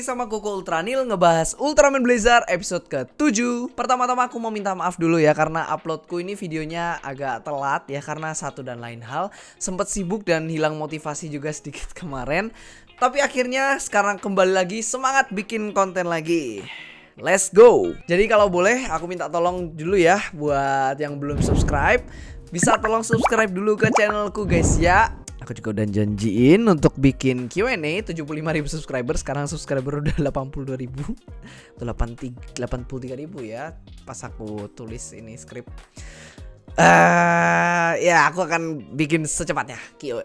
lagi sama Koko Ultranil ngebahas Ultraman Blazar episode ke-7. Pertama-tama aku mau minta maaf dulu ya karena uploadku ini videonya agak telat ya karena satu dan lain hal. Sempet sibuk dan hilang motivasi juga sedikit kemarin. Tapi akhirnya sekarang kembali lagi semangat bikin konten lagi. Let's go. Jadi kalau boleh aku minta tolong dulu ya buat yang belum subscribe, bisa tolong subscribe dulu ke channelku guys ya. Aku juga udah janjiin untuk bikin Q&A 75.000 subscriber. Sekarang subscriber udah 82.000 atau 83.000 ya pas aku tulis ini skrip. Ya aku akan bikin secepatnya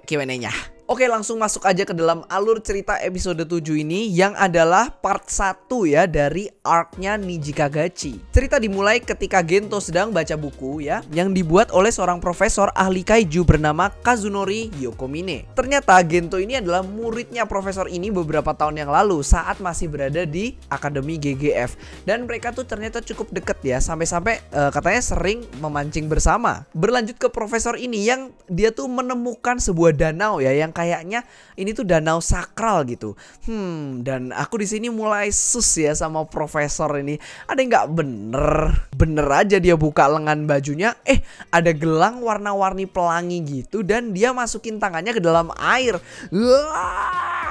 Q&A-nya. Oke, langsung masuk aja ke dalam alur cerita episode 7 ini yang adalah part 1 ya dari arc-nya Niji Kagachi. Cerita dimulai ketika Gento sedang baca buku ya yang dibuat oleh seorang profesor ahli kaiju bernama Kazunori Yokomine. Ternyata Gento ini adalah muridnya profesor ini beberapa tahun yang lalu saat masih berada di Akademi GGF. Dan mereka tuh ternyata cukup deket ya, sampai-sampai katanya sering memancing bersama. Berlanjut ke profesor ini yang dia tuh menemukan sebuah danau ya yang kayaknya ini tuh danau sakral gitu. Dan aku di sini mulai sus ya sama profesor ini. Ada yang nggak bener aja dia buka lengan bajunya, ada gelang warna-warni pelangi gitu dan dia masukin tangannya ke dalam air.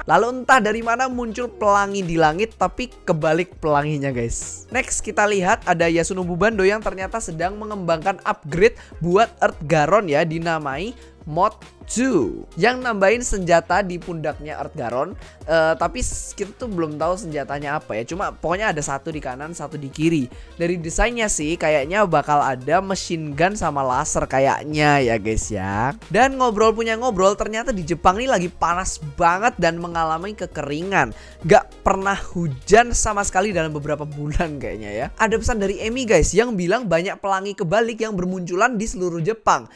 Lalu entah dari mana muncul pelangi di langit, tapi kebalik pelanginya guys. Next kita lihat ada Yasunobu Bando yang ternyata sedang mengembangkan upgrade buat Earth Garon ya, dinamai Mod 2 yang nambahin senjata di pundaknya Earth Garon. Tapi kita tuh belum tahu senjatanya apa ya. Cuma pokoknya ada satu di kanan, satu di kiri. Dari desainnya sih kayaknya bakal ada machine gun sama laser kayaknya ya guys ya. Dan ngobrol punya ngobrol, ternyata di Jepang nih lagi panas banget dan mengalami kekeringan. Gak pernah hujan sama sekali dalam beberapa bulan kayaknya ya. Ada pesan dari Emi guys yang bilang banyak pelangi kebalik yang bermunculan di seluruh Jepang.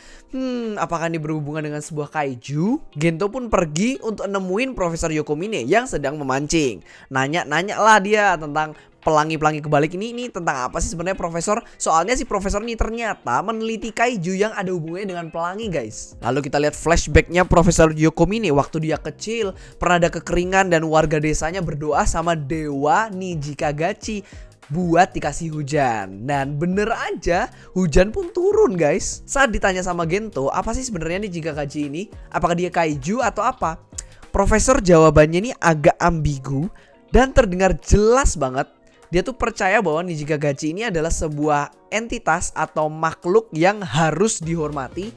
Apakah ini berhubungan dengan sebuah kaiju? Gento pun pergi untuk nemuin Profesor Yokomine yang sedang memancing. Nanya lah dia tentang pelangi-pelangi kebalik ini tentang apa sih sebenarnya profesor? Soalnya si profesor ini ternyata meneliti kaiju yang ada hubungannya dengan pelangi guys. Lalu kita lihat flashbacknya Profesor Yokomine waktu dia kecil, pernah ada kekeringan dan warga desanya berdoa sama dewa Niji Kagachi buat dikasih hujan. Dan bener aja hujan pun turun guys. Saat ditanya sama Gento, apa sih sebenarnya Niji Kagachi ini? Apakah dia kaiju atau apa? Profesor jawabannya ini agak ambigu dan terdengar jelas banget. Dia tuh percaya bahwa Niji Kagachi ini adalah sebuah entitas atau makhluk yang harus dihormati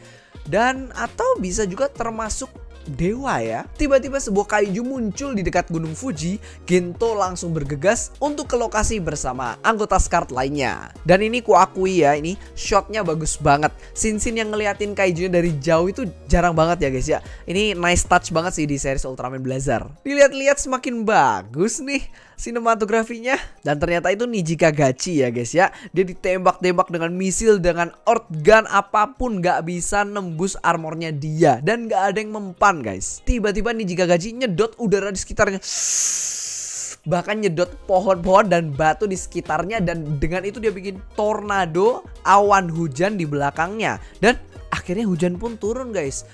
dan atau bisa juga termasuk dewa ya. Tiba-tiba sebuah kaiju muncul di dekat Gunung Fuji. Gento langsung bergegas untuk ke lokasi bersama anggota SCART lainnya. Dan ini kuakui ya, ini shotnya bagus banget. Scene yang ngeliatin kaijunya dari jauh itu jarang banget ya guys ya. Ini nice touch banget sih di series Ultraman Blazar. Dilihat-lihat semakin bagus nih sinematografinya. Dan ternyata itu Niji Kagachi ya guys ya. Dia ditembak-tembak dengan misil, dengan Earth Gun, apapun gak bisa nembus armornya dia. Dan gak ada yang mempan guys. Tiba-tiba Niji Kagachi nyedot udara di sekitarnya, bahkan nyedot pohon-pohon dan batu di sekitarnya. Dan dengan itu dia bikin tornado awan hujan di belakangnya. Dan akhirnya hujan pun turun guys.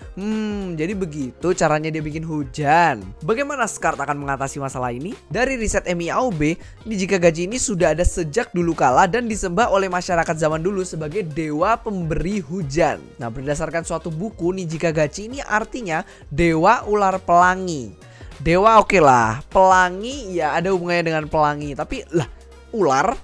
Jadi begitu caranya dia bikin hujan. Bagaimana SCART akan mengatasi masalah ini? Dari riset MIAOB, Niji Kagachi ini sudah ada sejak dulu kala dan disembah oleh masyarakat zaman dulu sebagai dewa pemberi hujan. Nah, berdasarkan suatu buku, Niji Kagachi ini artinya dewa ular pelangi. Dewa oke lah, pelangi ya ada hubungannya dengan pelangi. Tapi lah, ular?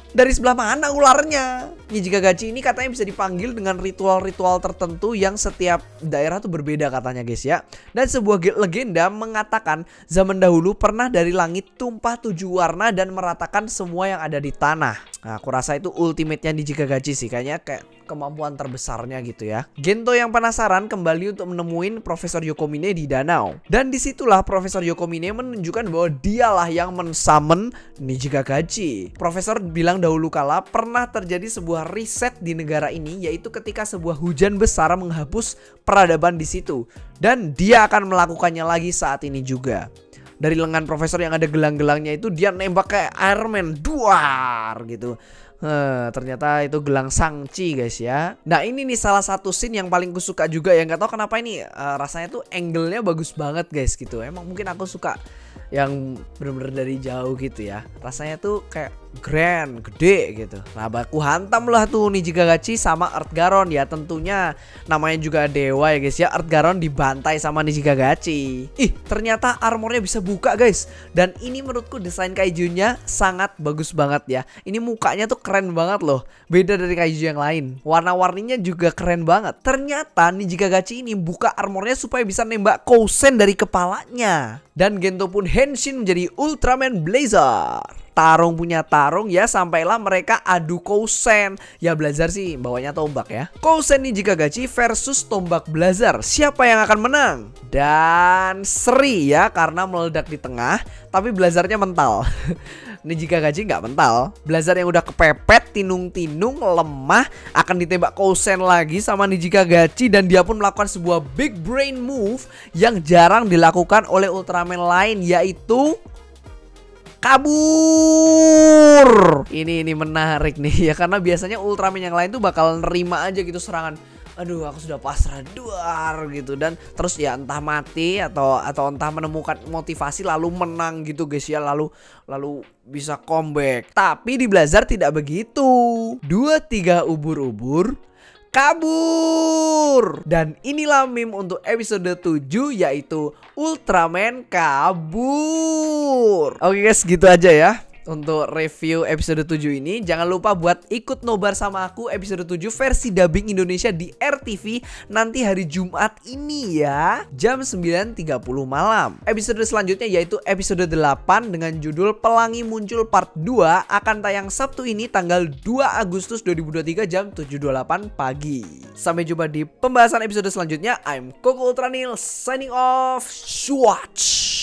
Dari sebelah mana ularnya? Niji Kagachi ini katanya bisa dipanggil dengan ritual-ritual tertentu yang setiap daerah tuh berbeda katanya guys ya. Dan sebuah legenda mengatakan zaman dahulu pernah dari langit tumpah 7 warna dan meratakan semua yang ada di tanah. Nah, aku rasa itu ultimate-nya Niji Kagachi sih, kayaknya kayak kemampuan terbesarnya gitu ya. Gento yang penasaran kembali untuk menemuin Profesor Yokomine di danau. Dan disitulah Profesor Yokomine menunjukkan bahwa dialah yang mensummon Niji Kagachi. Profesor bilang dahulu kala pernah terjadi sebuah riset di negara ini, yaitu ketika sebuah hujan besar menghapus peradaban di situ. Dan dia akan melakukannya lagi saat ini juga. Dari lengan profesor yang ada gelang-gelangnya itu dia nembak kayak Iron Man, duar gitu. Ternyata itu gelang Shang-Chi guys ya. Nah ini nih salah satu scene yang paling kusuka juga ya. Nggak tahu kenapa ini rasanya tuh angle-nya bagus banget guys gitu. Emang mungkin aku suka yang bener-bener dari jauh gitu ya. Rasanya tuh kayak grand, gede gitu. Nah baku hantam lah tuh Nijigagachi sama Earth Garon ya, tentunya namanya juga dewa ya guys ya. Earth Garon dibantai sama Nijigagachi. Ih ternyata armornya bisa buka guys. Dan ini menurutku desain kaijunya sangat bagus banget ya. Ini mukanya tuh keren banget loh, beda dari kaiju yang lain. Warna-warninya juga keren banget. Ternyata Nijigagachi ini buka armornya supaya bisa nembak Kousen dari kepalanya. Dan Gento pun henshin menjadi Ultraman Blazer. Tarung punya tarung ya, sampailah mereka adu Kousen. Ya Blazer sih bawanya tombak ya. Kousen Nijigagachi versus tombak Blazer. Siapa yang akan menang? Dan seri ya, karena meledak di tengah, tapi Blazernya mental. Nijigagachi nggak mental. Blazer yang udah kepepet, tinung-tinung, lemah, akan ditembak Kousen lagi sama Nijigagachi. Dan dia pun melakukan sebuah big brain move yang jarang dilakukan oleh Ultraman lain, yaitu kabur. Ini menarik nih ya, karena biasanya Ultraman yang lain tuh bakal nerima aja gitu serangan. Aduh aku sudah pasrah duar gitu, dan terus ya entah mati atau entah menemukan motivasi lalu menang gitu guys ya, lalu bisa comeback. Tapi di Blazer tidak begitu. 2-3 ubur-ubur kabur. Dan inilah meme untuk episode 7, yaitu Ultraman kabur. Oke guys, gitu aja ya untuk review episode 7 ini. Jangan lupa buat ikut nobar sama aku episode 7 versi dubbing Indonesia di RTV nanti hari Jumat ini ya, jam 9.30 malam. Episode selanjutnya yaitu episode 8 dengan judul Pelangi Muncul Part 2 akan tayang Sabtu ini tanggal 2 Agustus 2023 jam 7.28 pagi. Sampai jumpa di pembahasan episode selanjutnya. I'm Koko Ultranil signing off. Swatch.